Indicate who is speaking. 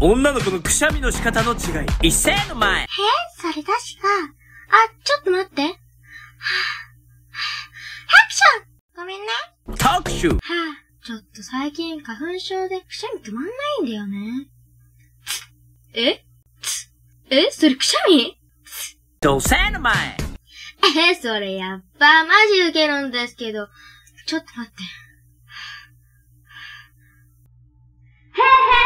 Speaker 1: 女の子のくしゃみの仕方の違い。一斉の前。
Speaker 2: それ確か。ちょっと待って。ハクションごめんね。
Speaker 1: 特集。
Speaker 2: ちょっと最近花粉症でくしゃみ止まんないんだよね。それくしゃみ？
Speaker 1: 女性の前。
Speaker 2: それやっぱマジウケるんですけど。ちょっと待って。へへ